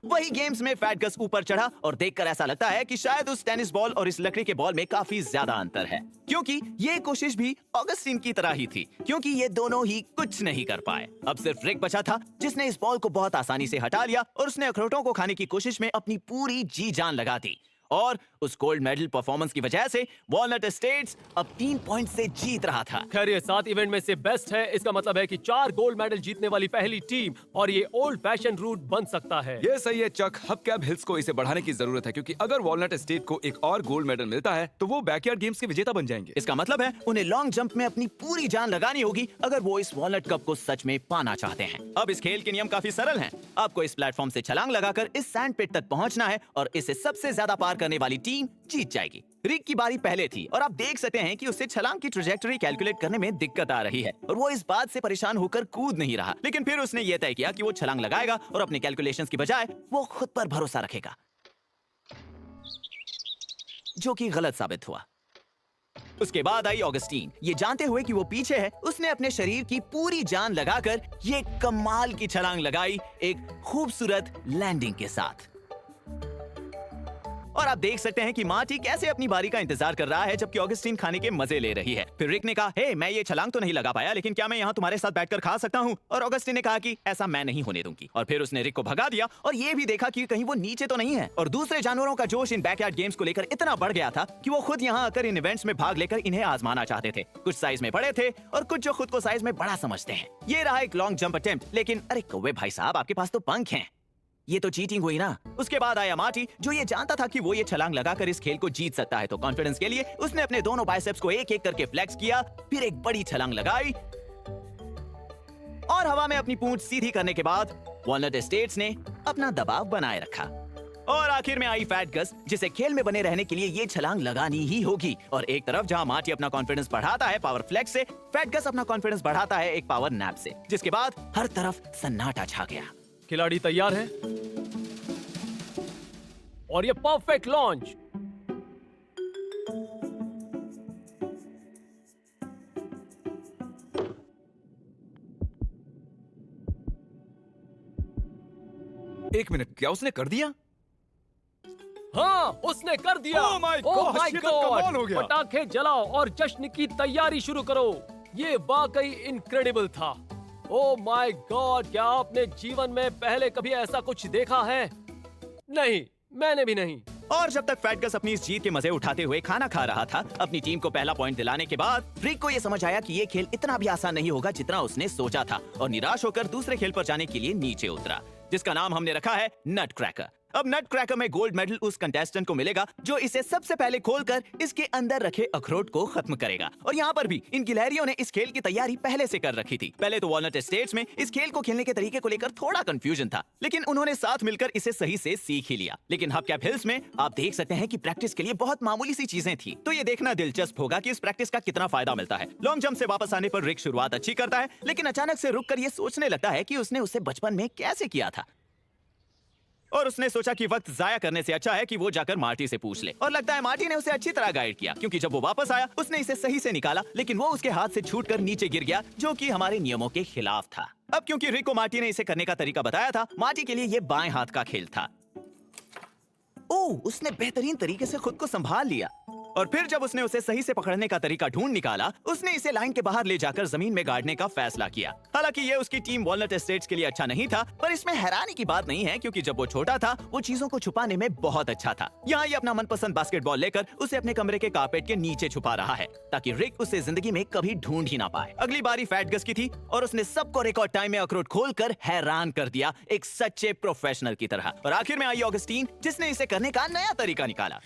वही गेम्स में फैट गस ऊपर चढ़ा और देखकर ऐसा लगता है कि शायद उस टेनिस बॉल और इस लकड़ी के बॉल में काफी ज्यादा अंतर है, क्योंकि ये कोशिश भी ऑगस्टीन की तरह ही थी, क्योंकि ये दोनों ही कुछ नहीं कर पाए। अब सिर्फ रिक बचा था, जिसने इस बॉल को बहुत आसानी से हटा लिया और उसने अखरोटों को खाने की कोशिश में अपनी पूरी जी जान लगा दी। और उस गोल्ड मेडल परफॉर्मेंस की वजह से वॉलनट एस्टेट्स अब 3 पॉइंट से जीत रहा था। खैर ये 7 इवेंट में से बेस्ट है, इसका मतलब है कि 4 गोल्ड मेडल जीतने वाली पहली टीम, और ये ओल्ड फैशन रूट बन सकता है। ये सही है चक, हबकैप हिल्स को इसे बढ़ाने की जरूरत है, क्योंकि अगर वॉलनट एस्टेट को एक और गोल्ड मेडल मिलता है तो वो बैकयार्ड गेम्स के विजेता बन जाएंगे। इसका मतलब है उन्हें लॉन्ग जंप में अपनी पूरी जान लगानी होगी अगर वो इस वॉलनट कप को सच में पाना चाहते हैं। अब इस खेल के नियम काफी सरल हैं। आपको इस प्लेटफॉर्म से छलांग लगाकर इस सैंड पिट तक पहुंचना है और इसे सबसे ज्यादा पार करने वाली टीम जीत जाएगी। रिक की बारी पहले थी और आप देख सकते हैं कि उसे छलांग की ट्रैजेक्टरी कैलकुलेट करने में दिक्कत आ रही है और वो इस बात से परेशान होकर कूद नहीं रहा। लेकिन फिर उसने ये तय किया कि वो छलांग लगाएगा और अपने कैलकुलेशंस की बजाय वो खुद पर भरोसा रखेगा, जो कि गलत साबित हुआ। उसके बाद आई ऑगस्टीन। ये जानते हुए कि वो पीछे है, उसने अपने शरीर की पूरी जान लगाकर ये कमाल की छलांग लगाई, एक खूबसूरत लैंडिंग के साथ। और आप देख सकते हैं कि मार्टी कैसे अपनी बारी का इंतजार कर रहा है जबकि ऑगस्टीन खाने के मजे ले रही है। फिर रिक ने कहा, हे मैं ये छलांग तो नहीं लगा पाया, लेकिन क्या मैं यहाँ तुम्हारे साथ बैठकर खा सकता हूँ? और ऑगस्टीन ने कहा कि ऐसा मैं नहीं होने दूंगी। और फिर उसने रिक को भगा दिया और ये भी देखा कि कहीं वो नीचे तो नहीं है। और दूसरे जानवरों का जोश इन बैकयार्ड गेम्स को लेकर इतना बढ़ गया था कि वो खुद यहाँ आकर इन इवेंट्स में भाग लेकर इन्हें आजमाना चाहते थे। कुछ साइज में बड़े थे और कुछ जो खुद को साइज में बड़ा समझते हैं। ये रहा एक लॉन्ग जंप अटेम्प्ट, लेकिन अरे कौवे भाई साहब, आपके पास तो पंख हैं, ये तो चीटिंग हुई ना। उसके बाद आया मार्टी, जो ये जानता था कि वो ये छलांग लगाकर इस खेल को जीत सकता है, तो कॉन्फिडेंस के लिए उसने अपने दोनों बाइसेप्स को एक एक करके फ्लेक्स किया, फिर एक बड़ी छलांग लगाई और हवा में अपनी पूंछ सीधी करने के बाद वॉलनट एस्टेट्स ने अपना दबाव बनाए रखा। और आखिर में आई फैट गस, जिसे खेल में बने रहने के लिए ये छलांग लगानी ही होगी। और एक तरफ जहां मार्टी अपना कॉन्फिडेंस बढ़ाता है पावर फ्लेक्स से, फैट गस अपना कॉन्फिडेंस बढ़ाता है एक पावर नैप से, जिसके बाद हर तरफ सन्नाटा छा गया। खिलाड़ी तैयार है और ये परफेक्ट लॉन्च। एक मिनट, क्या उसने कर दिया? हाँ, उसने कर दिया। Oh my gosh, ये तो कमाल हो गया। पटाखे जलाओ और जश्न की तैयारी शुरू करो। ये वाकई इनक्रेडिबल था। ओह माय गॉड, क्या आपने जीवन में पहले कभी ऐसा कुछ देखा है? नहीं, मैंने भी नहीं। और जब तक फैट गस अपनी इस जीत के मजे उठाते हुए खाना खा रहा था, अपनी टीम को पहला पॉइंट दिलाने के बाद रिक को यह समझ आया कि ये खेल इतना भी आसान नहीं होगा जितना उसने सोचा था, और निराश होकर दूसरे खेल पर जाने के लिए नीचे उतरा, जिसका नाम हमने रखा है नट क्रैकर। अब नट क्रैकर में गोल्ड मेडल उस कंटेस्टेंट को मिलेगा जो इसे सबसे पहले खोलकर इसके अंदर रखे अखरोट को खत्म करेगा। और यहाँ पर भी इन गिलहरियों ने इस खेल की तैयारी पहले से कर रखी थी। पहले तो वॉलनट एस्टेट्स में इस खेल को खेलने के तरीके को लेकर थोड़ा कंफ्यूजन था, लेकिन उन्होंने साथ मिलकर इसे सही से सीख ही लिया। लेकिन हबकैप हिल्स में आप देख सकते हैं कि प्रैक्टिस के लिए बहुत मामूली सी चीजें थी, तो ये देखना दिलचस्प होगा कि इस प्रैक्टिस का कितना फायदा मिलता है। लॉन्ग जंप से वापस आने पर रिक शुरुआत अच्छी करता है, लेकिन अचानक से रुक कर ये सोचने लगता है कि उसने उसे बचपन में कैसे किया था, और उसने सोचा कि वक्त जाया करने से अच्छा है कि वो जाकर मार्टी से पूछ ले। और लगता है मार्टी ने उसे अच्छी तरह गाइड किया, क्योंकि जब वो वापस आया उसने इसे सही से निकाला, लेकिन वो उसके हाथ से छूटकर नीचे गिर गया, जो कि हमारे नियमों के खिलाफ था। अब क्योंकि रिक को मार्टी ने इसे करने का तरीका बताया था, मार्टी के लिए ये बाएं हाथ का खेल था। ओह, उसने बेहतरीन तरीके से खुद को संभाल लिया, और फिर जब उसने उसे सही से पकड़ने का तरीका ढूंढ निकाला, उसने इसे लाइन के बाहर ले जाकर जमीन में गाड़ने का फैसला किया। हालांकि ये उसकी टीम वॉलनट एस्टेट्स के लिए अच्छा नहीं था, पर इसमें हैरानी की बात नहीं है, क्योंकि जब वो छोटा था वो चीजों को छुपाने में बहुत अच्छा था। यहाँ ये अपना मनपसंद बास्केटबॉल लेकर उसे अपने कमरे के कारपेट के नीचे छुपा रहा है, ताकि रिक उसे जिंदगी में कभी ढूंढ ही ना पाए। अगली बारी फैट गस की थी और उसने सबको रिकॉर्ड टाइम में अखरोट खोलकर हैरान कर दिया, एक सच्चे प्रोफेशनल की तरह। और आखिर में आई ऑगस्टीन, जिसने इसे करने का नया तरीका निकाला,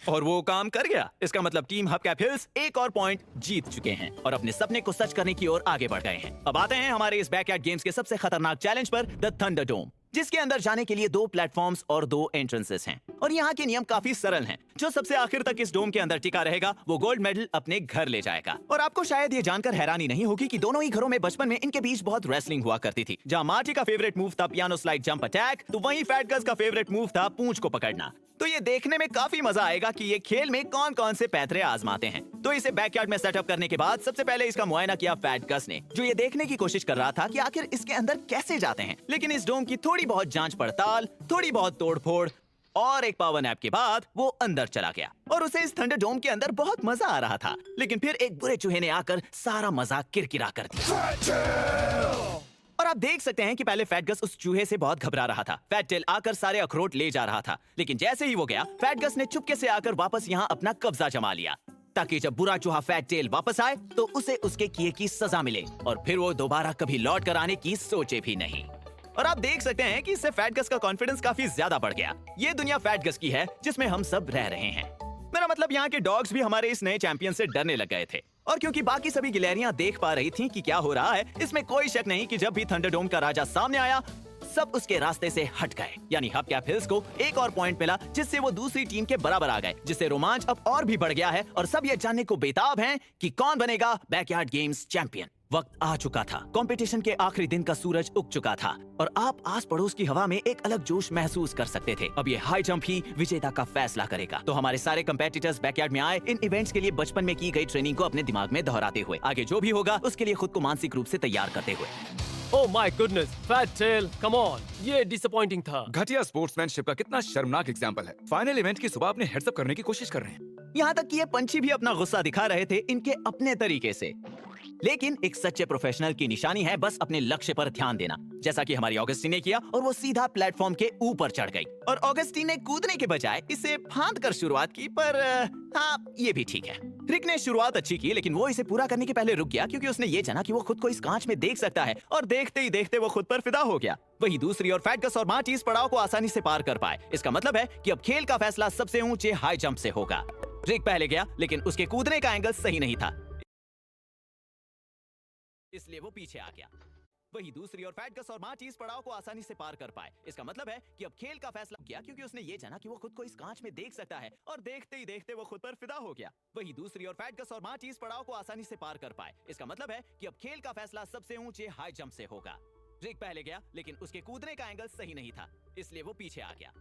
और वो काम कर गया। इसका मतलब टीम हबकैप हिल्स एक और पॉइंट जीत चुके हैं और अपने सपने को सच करने की ओर आगे बढ़ गए हैं। अब आते हैं हमारे इस बैकयार्ड गेम्स के सबसे खतरनाक चैलेंज पर, द थंडर डोम, जिसके अंदर जाने के लिए 2 प्लेटफॉर्म्स और 2 एंट्रेंसेस हैं। और यहाँ के नियम काफी सरल हैं। जो सबसे आखिर तक इस डोम के अंदर टिका रहेगा वो गोल्ड मेडल अपने घर ले जाएगा। और आपको शायद ये जानकर हैरानी नहीं होगी कि दोनों ही घरों में बचपन में इनके बीच बहुत रेसलिंग हुआ करती थी। जहाँ मार्टी का फेवरेट मूव था पियानो स्लाइड जंप अटैक, तो वहीं फैट गस का फेवरेट मूव था पूंछ को पकड़ना। तो ये देखने में काफी मजा आएगा कि ये खेल में कौन कौन से पैतरे आजमाते हैं। तो इसे बैकयार्ड में सेटअप करने के बाद सबसे पहले इसका मुआयना किया फैट गस ने, जो ये देखने की कोशिश कर रहा था कि आखिर इसके अंदर कैसे जाते हैं। लेकिन इस डोम की थोड़ी बहुत जांच पड़ताल, थोड़ी बहुत तोड़फोड़ और एक पावर नैप के बाद वो अंदर चला गया और उसे इस थंडर डोम के अंदर बहुत मजा आ रहा था। लेकिन फिर एक बुरे चूहे ने आकर सारा मजा किरकिरा कर दिया। और आप देख सकते हैं कि पहले फैट गस उस चूहे से बहुत घबरा रहा था। फैट टेल आकर सारे अखरोट ले जा रहा था, लेकिन जैसे ही वो गया फैट गस ने चुपके से आकर वापस यहाँ अपना कब्जा जमा लिया, ताकि जब बुरा चूहा फैट टेल वापस आए तो उसे उसके किए की सजा मिले और फिर वो दोबारा कभी लौट कर आने की सोचे भी नहीं। और आप देख सकते हैं कि इससे फैट गस का कॉन्फिडेंस काफी ज्यादा बढ़ गया। ये दुनिया फैट गस की है जिसमें हम सब रह रहे हैं। मेरा मतलब यहाँ के डॉग्स भी हमारे इस नए चैंपियन से डरने लग गए थे। और क्योंकि बाकी सभी गिलहरियां देख पा रही थीं कि क्या हो रहा है, इसमें कोई शक नहीं कि जब भी थंडरडोम का राजा सामने आया सब उसके रास्ते से हट गए। यानी हबकैप हिल्स को एक और पॉइंट मिला जिससे वो दूसरी टीम के बराबर आ गए, जिससे रोमांच अब और भी बढ़ गया है और सब ये जानने को बेताब हैं कि कौन बनेगा बैकयार्ड गेम्स चैंपियन। वक्त आ चुका था, कंपटीशन के आखिरी दिन का सूरज उग चुका था और आप आस पड़ोस की हवा में एक अलग जोश महसूस कर सकते थे। अब ये हाई जंप ही विजेता का फैसला करेगा। तो हमारे सारे कंपेटिटर्स बैकयार्ड में आए इन इवेंट्स के लिए बचपन में की गई ट्रेनिंग को अपने दिमाग में दोहराते हुए, आगे जो भी होगा उसके लिए खुद को मानसिक रूप से तैयार करते हुए। Oh my goodness, fat tail, come on, ये डिसअपॉइंटिंग था। घटिया स्पोर्ट्समैनशिप का कितना शर्मनाक एग्जाम्पल है। फाइनल इवेंट की सुबह अपने हेड्स अप करने की कोशिश कर रहे हैं। यहाँ तक कि ये पंछी भी अपना गुस्सा दिखा रहे थे इनके अपने तरीके से। लेकिन एक सच्चे प्रोफेशनल की निशानी है बस अपने लक्ष्य पर ध्यान देना, जैसा कि हमारी ऑगस्टीन ने किया और वो सीधा प्लेटफॉर्म के ऊपर चढ़ गई। और ऑगस्टीन ने कूदने के बजाय इसे फांद कर शुरुआत की, पर हाँ ये भी ठीक है। रिक ने शुरुआत अच्छी की, लेकिन वो इसे पूरा करने के पहले रुक गया क्योंकि उसने ये जाना कि वो खुद को इस कांच में देख सकता है और देखते ही देखते वो खुद पर फिदा हो गया। वही दूसरी ओर फैट गस और मार्टी इस पड़ाव को आसानी से पार कर पाए। इसका मतलब है कि अब खेल का फैसला सबसे ऊंचे हाई जंप से होगा। रिक पहले गया, लेकिन उसके कूदने का एंगल सही नहीं था, इसलिए वो पीछे आ गया। वही दूसरी ओर फैट गस और मार्टी इस पड़ाव को आसानी से पार कर पाए। इसका मतलब है कि अब खेल का फैसला किया क्योंकि उसने ये जाना कि वो खुद को इस कांच में देख सकता है और देखते ही देखते वो खुद पर फिदा हो गया। वही दूसरी ओर फैट गस और मार्टी इस पड़ाव को आसानी से पार कर पाए। इसका मतलब है कि अब खेल का फैसला सबसे ऊंचे हाई जंप से होगा। रिक पहले गया, लेकिन उसके कूदने का एंगल सही नहीं था, इसलिए वो पीछे आ गया।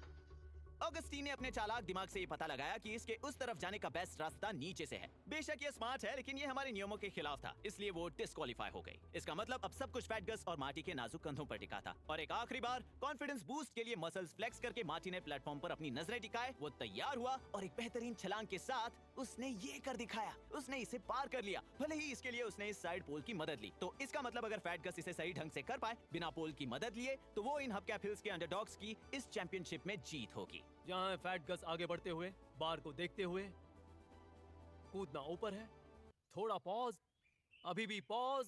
ऑगस्टीन ने अपने चालाक दिमाग से ये पता लगाया कि इसके उस तरफ जाने का बेस्ट रास्ता नीचे से है। बेशक ये स्मार्ट है, लेकिन ये हमारे नियमों के खिलाफ था, इसलिए वो डिस्क्वालीफाई हो गई। इसका मतलब अब सब कुछ फैट गस और मार्टी के नाजुक कंधों पर टिका था। और एक आखिरी बार कॉन्फिडेंस बूस्ट के लिए मसल्स फ्लेक्स करके मार्टी ने प्लेटफॉर्म पर अपनी नजरें टिकाए। वो तैयार हुआ और एक बेहतरीन छलांग के साथ उसने ये कर दिखाया। उसने इसे पार कर लिया। भले ही इसके लिए उसने इस साइड पोल की मदद ली। तो इसका मतलब अगर फैट गस इसे सही ढंग से कर पाए बिना पोल की मदद लिए, तो वो इन हबकैप हिल्स के अंडरडॉग्स की इस चैंपियनशिप में जीत होगी। जहाँ फैट गस आगे बढ़ते हुए, बार को देखते हुए, कूदना ऊपर है, थोड़ा पॉज, अभी भी पॉज।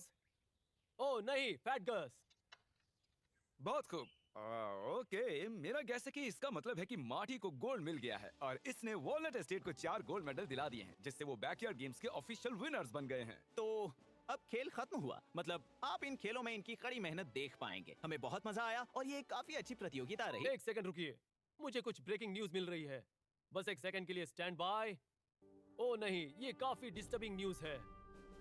ओह नहीं, फैट गस। बहुत खूब। ओके, मेरा गैस है कि इसका मतलब है कि मार्टी को गोल्ड मिल गया है और इसने वॉलनट एस्टेट को 4 गोल्ड मेडल दिला दिए हैं, जिससे वो बैकयार्ड गेम्स के ऑफिशियल विनर्स बन गए हैं। तो अब खेल खत्म हुआ। मतलब आप इन खेलों में इनकी कड़ी मेहनत देख पाएंगे। हमें बहुत मजा आया और ये काफी अच्छी प्रतियोगिता रही। एक सेकंड रुकिए, मुझे कुछ ब्रेकिंग न्यूज मिल रही है। बस एक सेकंड के लिए स्टैंड बाय। ओह नहीं, ये काफी डिस्टर्बिंग न्यूज है।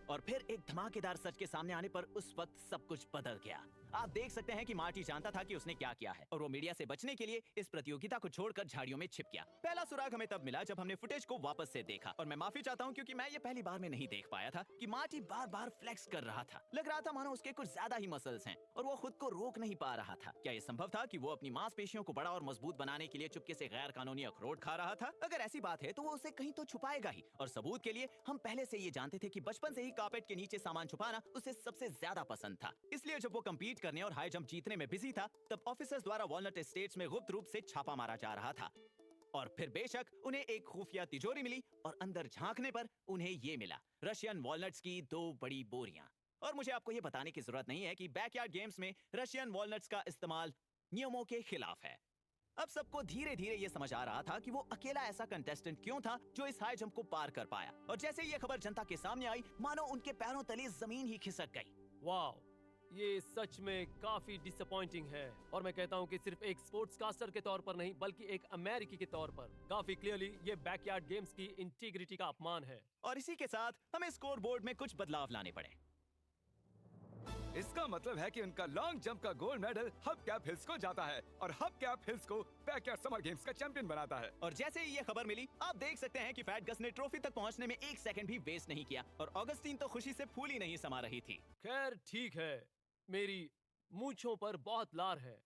और फिर एक धमाकेदार सच के सामने आने पर उस वक्त सब कुछ बदल गया। आप देख सकते हैं कि मार्टी जानता था कि उसने क्या किया है और वो मीडिया से बचने के लिए इस प्रतियोगिता को छोड़कर झाड़ियों में छिप गया। पहला सुराग हमें तब मिला जब हमने फुटेज को वापस से देखा और मैं माफी चाहता हूँ क्योंकि मैं ये पहली बार में नहीं देख पाया था कि मार्टी बार बार फ्लेक्स कर रहा था। लग रहा था मानो उसके कुछ ज्यादा ही मसल्स हैं और वो खुद को रोक नहीं पा रहा था। क्या ये संभव था कि वो अपनी मांसपेशियों को बड़ा और मजबूत बनाने के लिए चुपके से गैर कानूनी अखरोट खा रहा था? अगर ऐसी बात है तो वो उसे कहीं तो छुपाएगा ही। और सबूत के लिए हम पहले से ये जानते थे कि बचपन से ही कारपेट के नीचे सामान छुपाना उसे सबसे ज्यादा पसंद था। इसलिए जब वो कम्पीट करने और हाई जंप जीतने में बिजी था, तब ऑफिसर्स द्वारा वॉलनट एस्टेट्स में गुप्त रूप से छापा मारा जा रहा था। और फिर बेशक उन्हें एक खुफिया तिजोरी मिली और अंदर झांकने पर उन्हें ये मिला, रशियन वॉलनट्स की 2 बड़ी बोरियां। और मुझे आपको ये बताने की जरूरत नहीं है कि बैकयार्ड गेम्स में रशियन वॉलनट्स का इस्तेमाल नियमों के खिलाफ है। अब सबको धीरे धीरे ये समझ आ रहा था कि वो अकेला ऐसा कंटेस्टेंट क्यों था जो इस हाई जंप को पार कर पाया। और जैसे ये खबर जनता के सामने आई, मानो उनके पैरों तले जमीन ही खिसक गई। वाओ, ये सच में काफी डिसअपॉइंटिंग है। और मैं कहता हूँ कि सिर्फ एक स्पोर्ट्स कास्टर के तौर पर नहीं, बल्कि एक अमेरिकी के तौर पर काफी क्लियरली ये बैकयार्ड गेम्स की इंटीग्रिटी का अपमान है। और इसी के साथ हमें स्कोर बोर्ड में कुछ बदलाव लाने पड़े। इसका मतलब है कि उनका लॉन्ग जंप का gold medal hub cap hills को जाता है और हब कैप हिल्स को बैकयार्ड समर गेम्स का चैंपियन बनाता है। और जैसे ही ये खबर मिली, आप देख सकते हैं कि फैट गस ने ट्रॉफी तक पहुंचने में 1 सेकंड भी वेस्ट नहीं किया और ऑगस्टीन तो खुशी से फूल ही नहीं समा रही थी। खैर ठीक है, मेरी मूंछों पर बहुत लार है।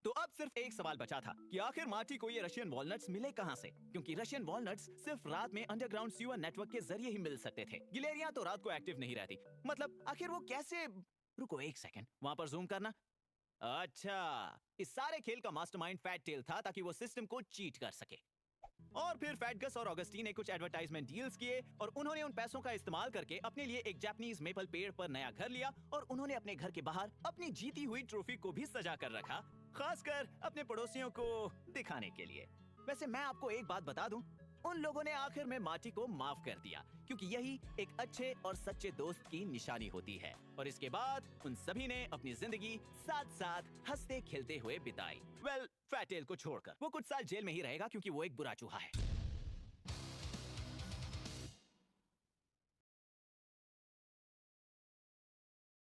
तो अब सिर्फ एक सवाल बचा था कि आखिर मार्टी को ये रशियन वॉलनट्स मिले कहां से, क्योंकि रशियन वॉलनट्स सिर्फ रात में अंडरग्राउंड सीवर नेटवर्क के जरिए ही मिल सकते थे। गिलेरियां तो रात को एक्टिव नहीं रहती। मतलब आखिर वो कैसे? रुको 1 सेकंड, वहां पर जूम करना। अच्छा, इस सारे खेल का मास्टरमाइंड फैट टेल था ताकि वो सिस्टम को चीट कर सके। और फिर फैटगस और ऑगस्टीन ने कुछ एडवर्टाइजमेंट डील्स किए और उन्होंने उन पैसों का इस्तेमाल करके अपने लिए एक जापानीज मेपल पेड़ पर नया घर लिया और उन्होंने अपने घर के बाहर अपनी जीती हुई ट्रॉफी को भी सजा कर रखा, खासकर अपने पड़ोसियों को दिखाने के लिए। वैसे मैं आपको एक बात बता दूं, उन लोगों ने आखिर में मार्टी को माफ कर दिया, क्योंकि यही एक अच्छे और सच्चे दोस्त की निशानी होती है। और इसके बाद उन सभी ने अपनी जिंदगी साथ साथ हंसते खेलते हुए बिताई। वेल, फैटेल को छोड़कर वो कुछ साल जेल में ही रहेगा क्योंकि वो एक बुरा चूहा है।